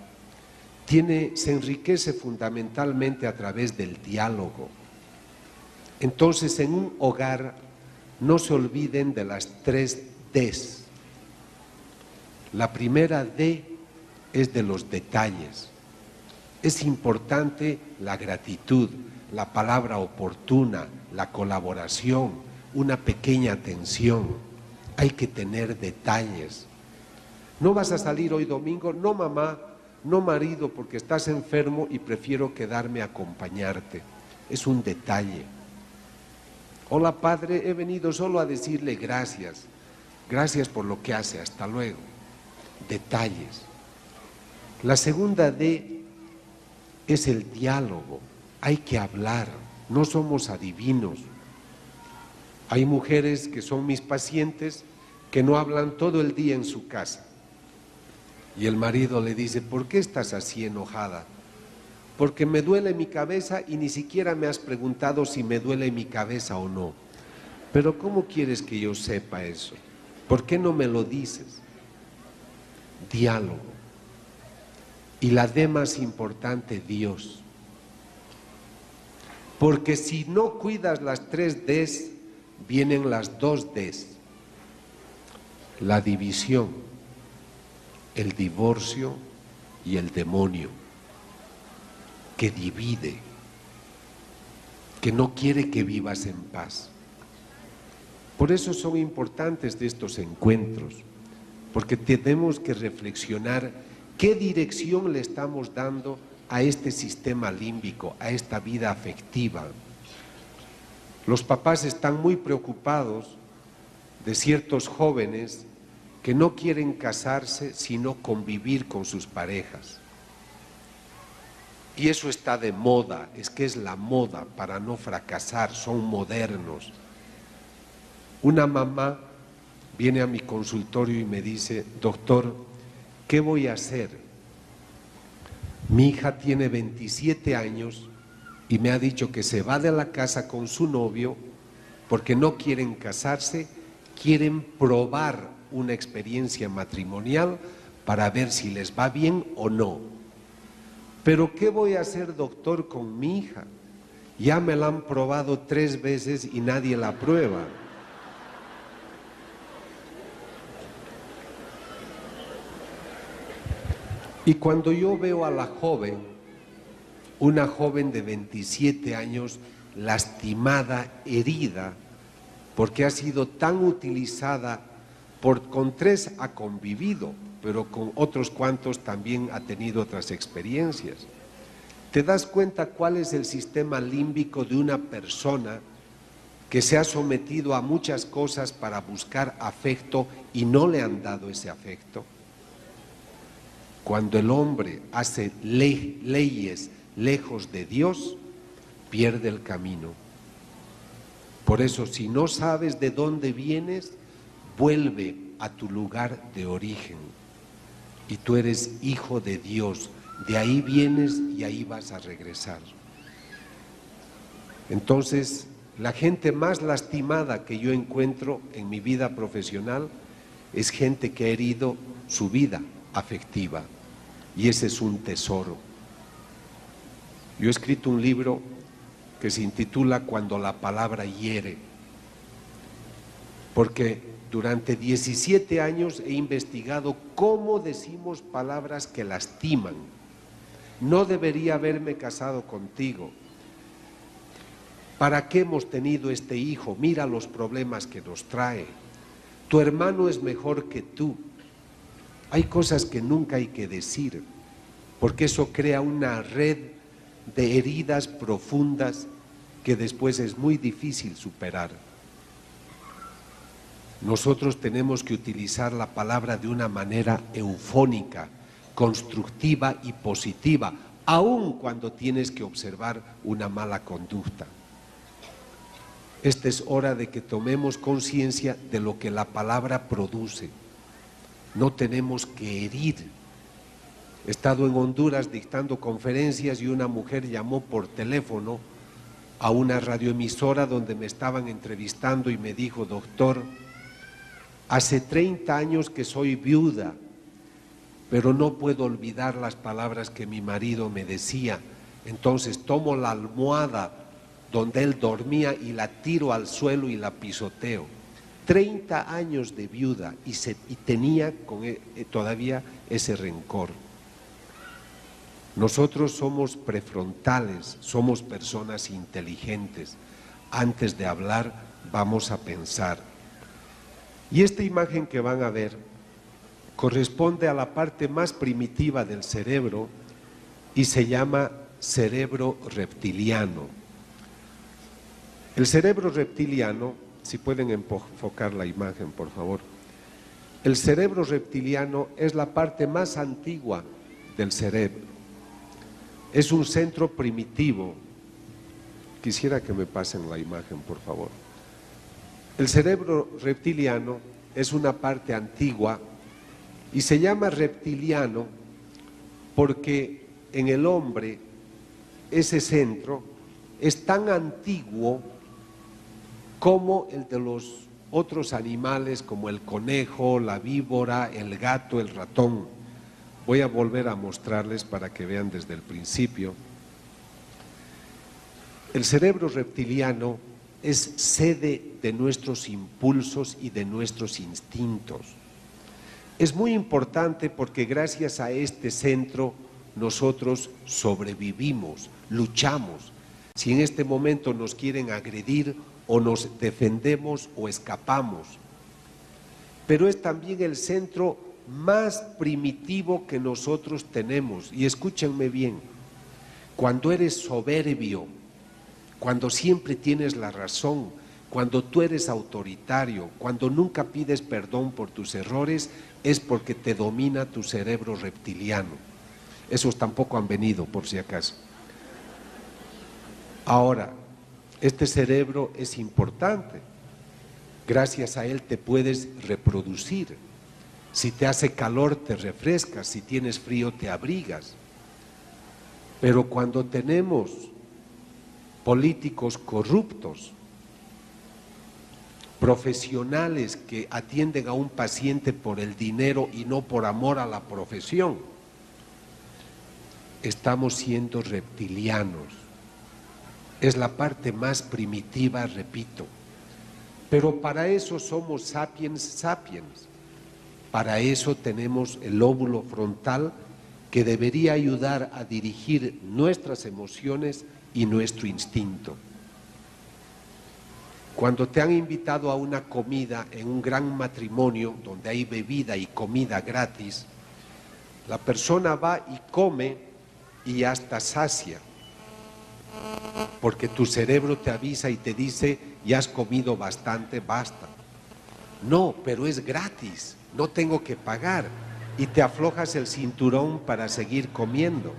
se enriquece fundamentalmente a través del diálogo. Entonces, en un hogar no se olviden de las 3 Ds. La primera D es de los detalles. Es importante la gratitud, la palabra oportuna, la colaboración, una pequeña atención. Hay que tener detalles. No vas a salir hoy domingo, no mamá, no marido, porque estás enfermo y prefiero quedarme a acompañarte. Es un detalle. Hola padre, he venido solo a decirle gracias. Gracias por lo que hace, hasta luego. Detalles. La segunda D es el diálogo. Hay que hablar, no somos adivinos. Hay mujeres que son mis pacientes que no hablan todo el día en su casa. Y el marido le dice: ¿por qué estás así enojada? Porque me duele mi cabeza y ni siquiera me has preguntado si me duele mi cabeza o no. Pero ¿cómo quieres que yo sepa eso? ¿Por qué no me lo dices? Diálogo. Y la D más importante, Dios. Porque si no cuidas las 3 Ds, vienen las 2 Ds. La división, el divorcio y el demonio, que divide, que no quiere que vivas en paz. Por eso son importantes estos encuentros, porque tenemos que reflexionar qué dirección le estamos dando a este sistema límbico, a esta vida afectiva. Los papás están muy preocupados de ciertos jóvenes que no quieren casarse sino convivir con sus parejas. Y eso está de moda, es que es la moda para no fracasar, son modernos. Una mamá viene a mi consultorio y me dice: doctor, ¿qué voy a hacer? Mi hija tiene 27 años y me ha dicho que se va de la casa con su novio porque no quieren casarse, quieren probar una experiencia matrimonial para ver si les va bien o no. Pero ¿qué voy a hacer, doctor, con mi hija? Ya me la han probado 3 veces y nadie la prueba. Y cuando yo veo a la joven, una joven de 27 años, lastimada, herida, porque ha sido tan utilizada, con 3 ha convivido, pero con otros cuantos también ha tenido otras experiencias. ¿Te das cuenta cuál es el sistema límbico de una persona que se ha sometido a muchas cosas para buscar afecto y no le han dado ese afecto? Cuando el hombre hace leyes lejos de Dios, pierde el camino. Por eso, si no sabes de dónde vienes, vuelve a tu lugar de origen. Y tú eres hijo de Dios, de ahí vienes y ahí vas a regresar. Entonces, la gente más lastimada que yo encuentro en mi vida profesional es gente que ha herido su vida afectiva, y ese es un tesoro. Yo he escrito un libro que se intitula Cuando la palabra hiere, porque durante 17 años he investigado cómo decimos palabras que lastiman. No debería haberme casado contigo. ¿Para qué hemos tenido este hijo? Mira los problemas que nos trae. Tu hermano es mejor que tú. Hay cosas que nunca hay que decir, porque eso crea una red de heridas profundas que después es muy difícil superar. Nosotros tenemos que utilizar la palabra de una manera eufónica, constructiva y positiva, aun cuando tienes que observar una mala conducta. Esta es hora de que tomemos conciencia de lo que la palabra produce. No tenemos que herir. He estado en Honduras dictando conferencias y una mujer llamó por teléfono a una radioemisora donde me estaban entrevistando y me dijo: doctor, hace 30 años que soy viuda, pero no puedo olvidar las palabras que mi marido me decía. Entonces tomo la almohada donde él dormía y la tiro al suelo y la pisoteo. 30 años de viuda y tenía todavía ese rencor. Nosotros somos prefrontales, somos personas inteligentes. Antes de hablar, vamos a pensar. Y esta imagen que van a ver corresponde a la parte más primitiva del cerebro y se llama cerebro reptiliano. El cerebro reptiliano, si pueden enfocar la imagen, por favor. El cerebro reptiliano es la parte más antigua del cerebro. Es un centro primitivo. Quisiera que me pasen la imagen, por favor. El cerebro reptiliano es una parte antigua y se llama reptiliano porque en el hombre ese centro es tan antiguo como el de los otros animales, como el conejo, la víbora, el gato, el ratón. Voy a volver a mostrarles para que vean desde el principio. El cerebro reptiliano es sede de nuestros impulsos y de nuestros instintos. Es muy importante porque gracias a este centro nosotros sobrevivimos, luchamos. Si en este momento nos quieren agredir, o nos defendemos o escapamos. Pero es también el centro más primitivo que nosotros tenemos. Y escúchenme bien, cuando eres soberbio, cuando siempre tienes la razón, cuando tú eres autoritario, cuando nunca pides perdón por tus errores, es porque te domina tu cerebro reptiliano. Esos tampoco han venido, por si acaso. Ahora, este cerebro es importante. Gracias a él te puedes reproducir. Si te hace calor, te refrescas. Si tienes frío, te abrigas. Pero cuando tenemos políticos corruptos, profesionales que atienden a un paciente por el dinero y no por amor a la profesión, estamos siendo reptilianos. Es la parte más primitiva, repito. Pero para eso somos sapiens sapiens. Para eso tenemos el lóbulo frontal que debería ayudar a dirigir nuestras emociones y nuestro instinto. Cuando te han invitado a una comida en un gran matrimonio donde hay bebida y comida gratis, la persona va y come y hasta sacia, porque tu cerebro te avisa y te dice: ya has comido bastante, basta. No, pero es gratis, no tengo que pagar, y te aflojas el cinturón para seguir comiendo.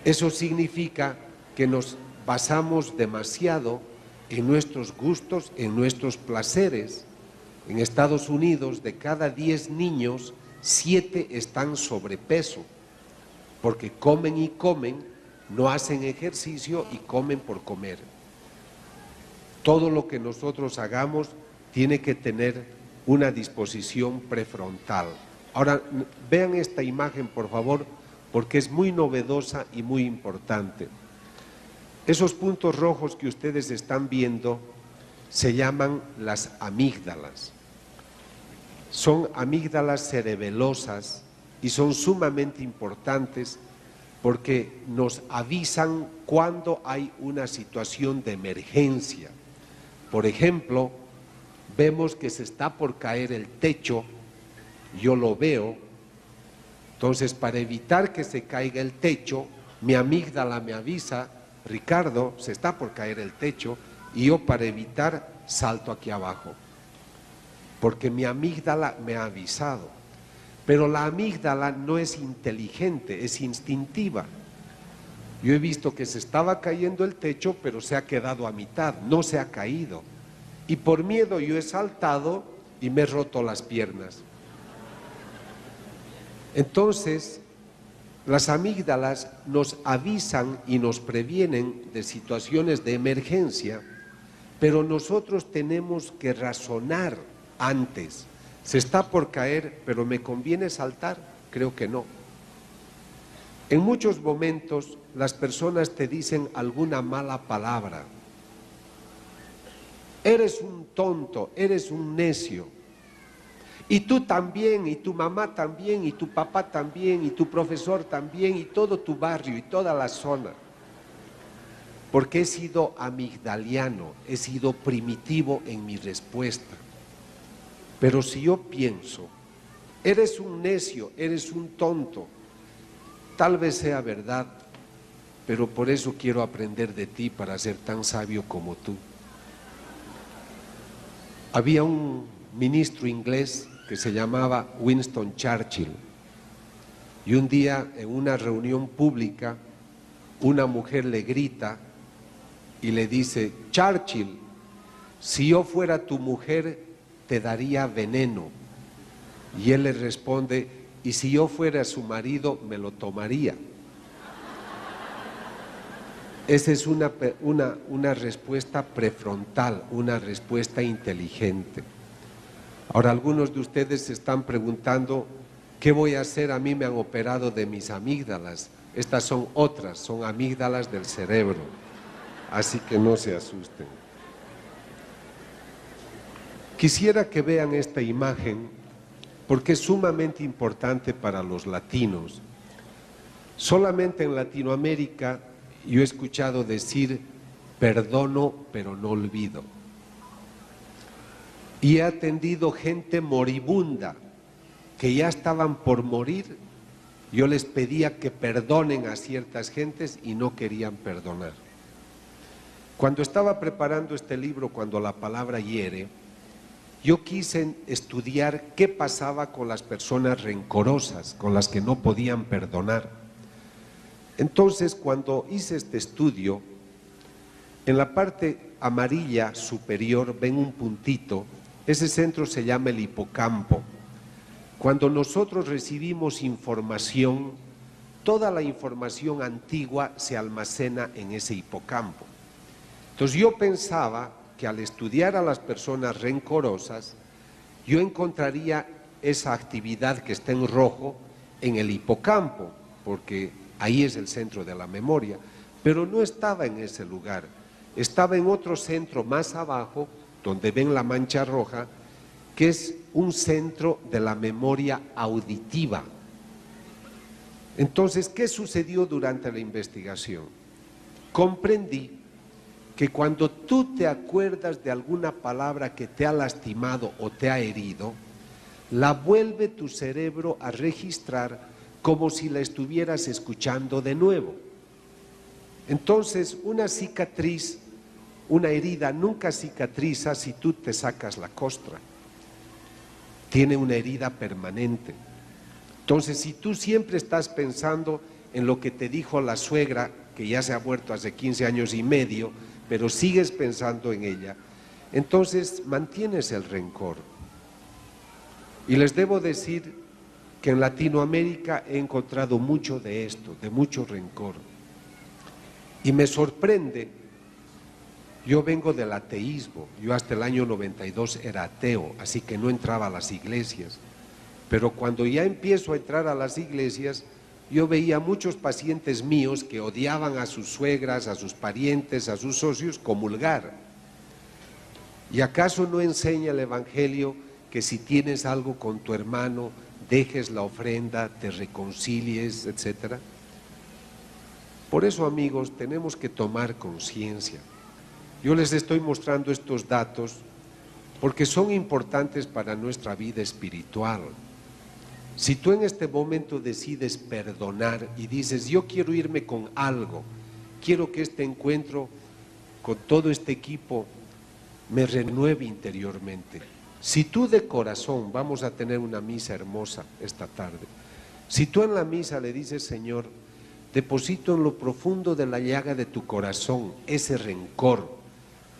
Eso significa que nos basamos demasiado en nuestros gustos, en nuestros placeres. En Estados Unidos, de cada 10 niños, 7 están sobrepeso, porque comen y comen, no hacen ejercicio y comen por comer. Todo lo que nosotros hagamos tiene que tener una disposición prefrontal. Ahora, vean esta imagen, por favor, porque es muy novedosa y muy importante. Esos puntos rojos que ustedes están viendo se llaman las amígdalas. Son amígdalas cerebelosas y son sumamente importantes porque nos avisan cuando hay una situación de emergencia. Por ejemplo, vemos que se está por caer el techo, yo lo veo, entonces para evitar que se caiga el techo, mi amígdala me avisa: Ricardo, se está por caer el techo, y yo para evitar salto aquí abajo, porque mi amígdala me ha avisado. Pero la amígdala no es inteligente, es instintiva. Yo he visto que se estaba cayendo el techo, pero se ha quedado a mitad, no se ha caído. Y por miedo yo he saltado y me he roto las piernas. Entonces, las amígdalas nos avisan y nos previenen de situaciones de emergencia, pero nosotros tenemos que razonar antes. ¿Se está por caer, pero me conviene saltar? Creo que no. En muchos momentos las personas te dicen alguna mala palabra. Eres un tonto, eres un necio. Y tú también, y tu mamá también, y tu papá también, y tu profesor también, y todo tu barrio, y toda la zona. Porque he sido amigdaliano, he sido primitivo en mi respuesta. Pero si yo pienso, eres un necio, eres un tonto, tal vez sea verdad, pero por eso quiero aprender de ti para ser tan sabio como tú. Había un ministro inglés que se llamaba Winston Churchill, y un día en una reunión pública una mujer le grita y le dice: Churchill, si yo fuera tu mujer te daría veneno. Y él le responde: y si yo fuera su marido me lo tomaría. Esa es una respuesta prefrontal, una respuesta inteligente. Ahora, algunos de ustedes se están preguntando: ¿qué voy a hacer? A mí me han operado de mis amígdalas. Estas son otras, son amígdalas del cerebro. Así que no se asusten. Quisiera que vean esta imagen porque es sumamente importante para los latinos. Solamente en Latinoamérica yo he escuchado decir: perdono pero no olvido. Y he atendido gente moribunda que ya estaban por morir Yo les pedía que perdonen a ciertas gentes y no querían perdonar. Cuando estaba preparando este libro, Cuando la palabra hiere, yo quise estudiar qué pasaba con las personas rencorosas, con las que no podían perdonar. Entonces, cuando hice este estudio, en la parte amarilla superior ven un puntito, ese centro se llama el hipocampo. Cuando nosotros recibimos información, toda la información antigua se almacena en ese hipocampo. Entonces yo pensaba que al estudiar a las personas rencorosas, yo encontraría esa actividad que está en rojo en el hipocampo, porque ahí es el centro de la memoria, pero no estaba en ese lugar, estaba en otro centro más abajo, donde ven la mancha roja, que es un centro de la memoria auditiva. Entonces, ¿qué sucedió durante la investigación? Comprendí que cuando tú te acuerdas de alguna palabra que te ha lastimado o te ha herido, la vuelve tu cerebro a registrar como si la estuvieras escuchando de nuevo. Entonces, una cicatriz, una herida nunca cicatriza si tú te sacas la costra. Tiene una herida permanente. Entonces, si tú siempre estás pensando en lo que te dijo la suegra, que ya se ha muerto hace 15 años y medio, pero sigues pensando en ella, entonces mantienes el rencor. Y les debo decir que en Latinoamérica he encontrado mucho de esto, de mucho rencor. Y me sorprende, yo vengo del ateísmo, yo hasta el año 92 era ateo, así que no entraba a las iglesias. Pero cuando ya empiezo a entrar a las iglesias, yo veía muchos pacientes míos que odiaban a sus suegras, a sus parientes, a sus socios, comulgar. ¿Y acaso no enseña el Evangelio que si tienes algo con tu hermano, dejes la ofrenda, te reconcilies, etcétera? Por eso, amigos, tenemos que tomar conciencia. Yo les estoy mostrando estos datos porque son importantes para nuestra vida espiritual. Si tú en este momento decides perdonar y dices, yo quiero irme con algo, quiero que este encuentro con todo este equipo me renueve interiormente. Si tú de corazón, vamos a tener una misa hermosa esta tarde, si tú en la misa le dices, Señor, deposito en lo profundo de la llaga de tu corazón ese rencor,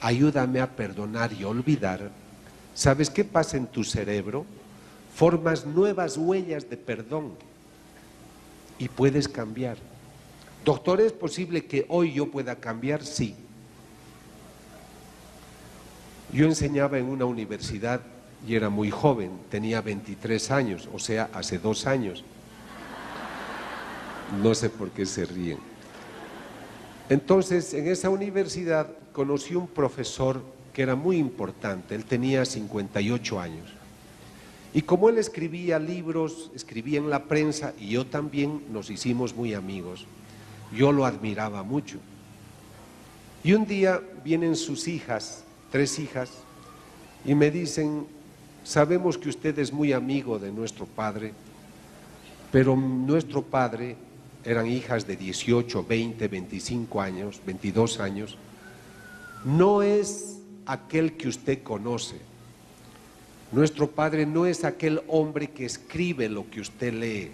ayúdame a perdonar y olvidar, ¿sabes qué pasa en tu cerebro? Formas nuevas huellas de perdón y puedes cambiar. Doctor, ¿es posible que hoy yo pueda cambiar? Sí. Yo enseñaba en una universidad y era muy joven, tenía 23 años, o sea, hace 2 años. No sé por qué se ríen. Entonces, en esa universidad conocí un profesor que era muy importante, él tenía 58 años. Y como él escribía libros, escribía en la prensa, y yo también, nos hicimos muy amigos. Yo lo admiraba mucho. Y un día vienen sus hijas, 3 hijas, y me dicen, sabemos que usted es muy amigo de nuestro padre, pero nuestro padre, eran hijas de 18, 20, 25 años, 22 años, no es aquel que usted conoce. Nuestro padre no es aquel hombre que escribe lo que usted lee.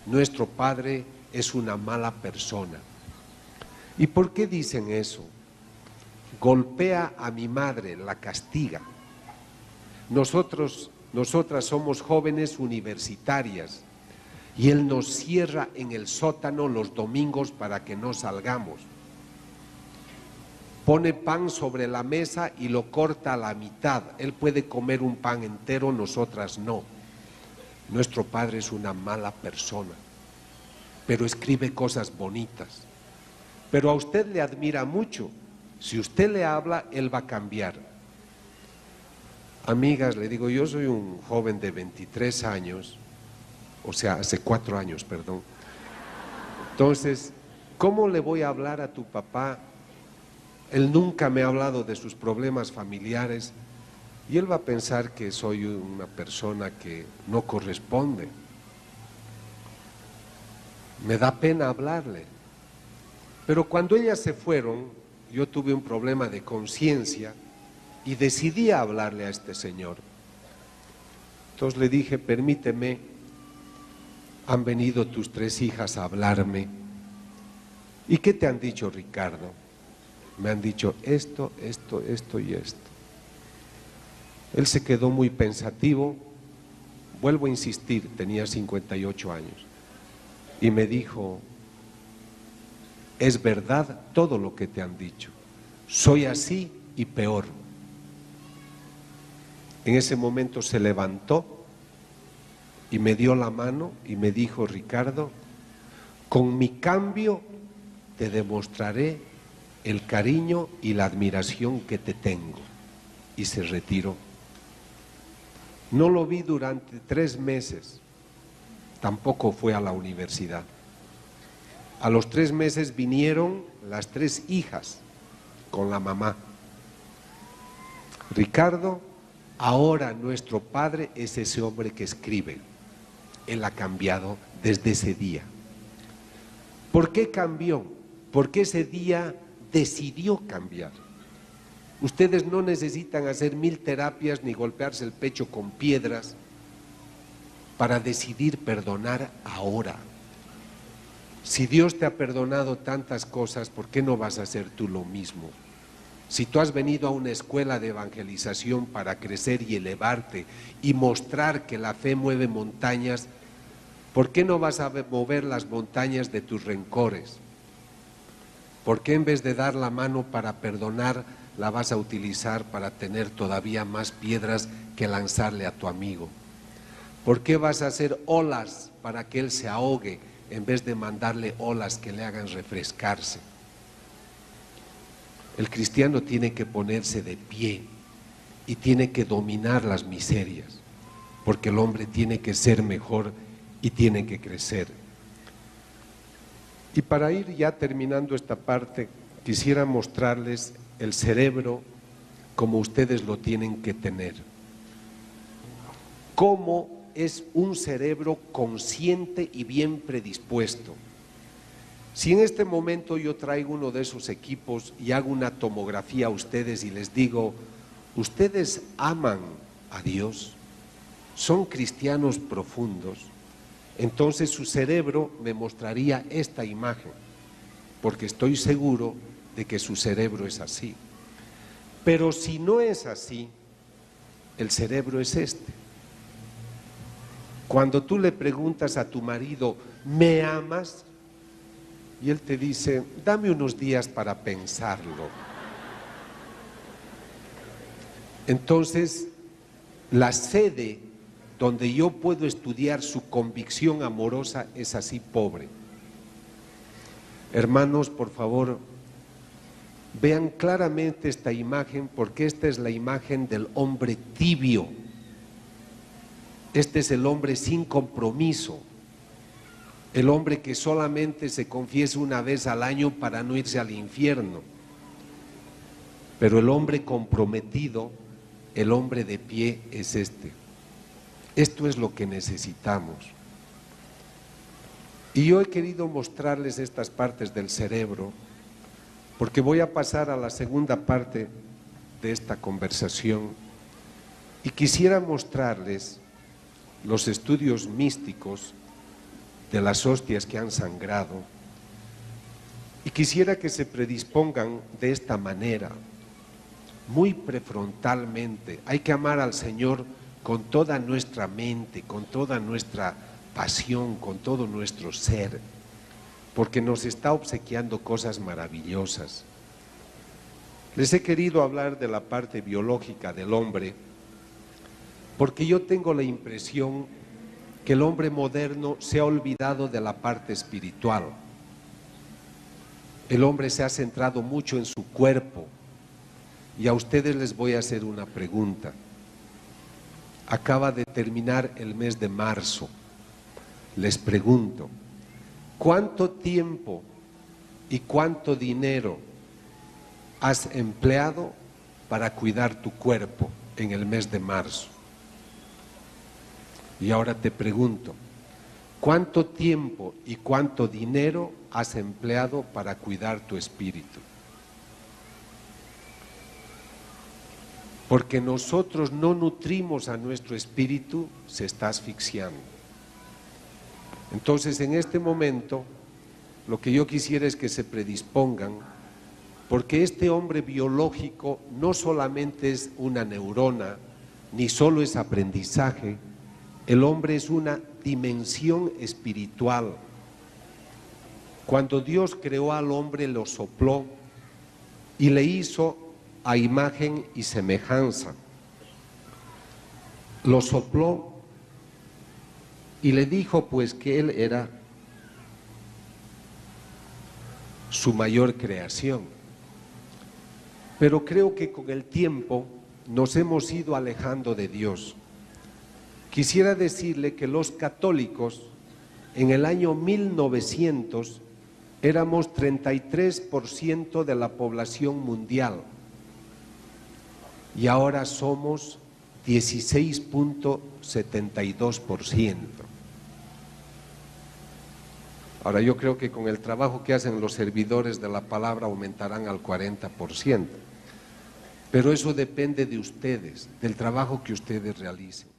Nuestro padre es una mala persona. ¿Y por qué dicen eso? Golpea a mi madre, la castiga. Nosotras somos jóvenes universitarias y él nos cierra en el sótano los domingos para que no salgamos. Pone pan sobre la mesa y lo corta a la mitad. Él puede comer un pan entero, nosotras no. Nuestro padre es una mala persona, pero escribe cosas bonitas. Pero a usted le admira mucho. Si usted le habla, él va a cambiar. Amigas, le digo, yo soy un joven de 23 años, o sea, hace 4 años, perdón. Entonces, ¿cómo le voy a hablar a tu papá? Él nunca me ha hablado de sus problemas familiares y él va a pensar que soy una persona que no corresponde. Me da pena hablarle. Pero cuando ellas se fueron, yo tuve un problema de conciencia y decidí hablarle a este señor. Entonces le dije, permíteme, han venido tus 3 hijas a hablarme. ¿Y qué te han dicho, Ricardo? Me han dicho esto, esto, esto y esto. Él se quedó muy pensativo, vuelvo a insistir, tenía 58 años, y me dijo, es verdad todo lo que te han dicho, soy así y peor. En ese momento se levantó y me dio la mano y me dijo, Ricardo, con mi cambio te demostraré el cariño y la admiración que te tengo. Y se retiró. No lo vi durante 3 meses, tampoco fue a la universidad. A los 3 meses vinieron las 3 hijas con la mamá. Ricardo, ahora nuestro padre es ese hombre que escribe. Él ha cambiado desde ese día. ¿Por qué cambió? Porque ese día decidió cambiar. Ustedes no necesitan hacer 1000 terapias ni golpearse el pecho con piedras para decidir perdonar ahora. Si Dios te ha perdonado tantas cosas, ¿por qué no vas a hacer tú lo mismo? Si tú has venido a una escuela de evangelización para crecer y elevarte y mostrar que la fe mueve montañas, ¿por qué no vas a mover las montañas de tus rencores? ¿Por qué en vez de dar la mano para perdonar, la vas a utilizar para tener todavía más piedras que lanzarle a tu amigo? ¿Por qué vas a hacer olas para que él se ahogue en vez de mandarle olas que le hagan refrescarse? El cristiano tiene que ponerse de pie y tiene que dominar las miserias, porque el hombre tiene que ser mejor y tiene que crecer. Y para ir ya terminando esta parte, quisiera mostrarles el cerebro como ustedes lo tienen que tener. Cómo es un cerebro consciente y bien predispuesto. Si en este momento yo traigo uno de esos equipos y hago una tomografía a ustedes y les digo, ¿ustedes aman a Dios? ¿Son cristianos profundos? Entonces su cerebro me mostraría esta imagen, porque estoy seguro de que su cerebro es así. Pero si no es así, el cerebro es este. Cuando tú le preguntas a tu marido, ¿me amas? Y él te dice, dame unos días para pensarlo. Entonces, la sede donde yo puedo estudiar su convicción amorosa es así pobre. Hermanos, por favor, vean claramente esta imagen, porque esta es la imagen del hombre tibio. Este es el hombre sin compromiso, el hombre que solamente se confiesa una vez al año para no irse al infierno. Pero el hombre comprometido, el hombre de pie es este. Esto es lo que necesitamos. Y yo he querido mostrarles estas partes del cerebro, porque voy a pasar a la segunda parte de esta conversación y quisiera mostrarles los estudios místicos de las hostias que han sangrado, y quisiera que se predispongan de esta manera, muy prefrontalmente. Hay que amar al Señor con toda nuestra mente, con toda nuestra pasión, con todo nuestro ser, porque nos está obsequiando cosas maravillosas. Les he querido hablar de la parte biológica del hombre, porque yo tengo la impresión que el hombre moderno se ha olvidado de la parte espiritual. El hombre se ha centrado mucho en su cuerpo, y a ustedes les voy a hacer una pregunta. Acaba de terminar el mes de marzo. Les pregunto, ¿cuánto tiempo y cuánto dinero has empleado para cuidar tu cuerpo en el mes de marzo? Y ahora te pregunto, ¿Cuánto tiempo y cuánto dinero has empleado para cuidar tu espíritu? Porque nosotros no nutrimos a nuestro espíritu, se está asfixiando. Entonces, en este momento, lo que yo quisiera es que se predispongan, porque este hombre biológico no solamente es una neurona, ni solo es aprendizaje, el hombre es una dimensión espiritual. Cuando Dios creó al hombre, lo sopló y le hizo a imagen y semejanza. Lo sopló y le dijo pues que él era su mayor creación. Pero creo que con el tiempo nos hemos ido alejando de Dios. Quisiera decirle que los católicos en el año 1900 éramos 33% de la población mundial y ahora somos 16.72%. Ahora yo creo que con el trabajo que hacen los servidores de la palabra aumentarán al 40%, pero eso depende de ustedes, del trabajo que ustedes realicen.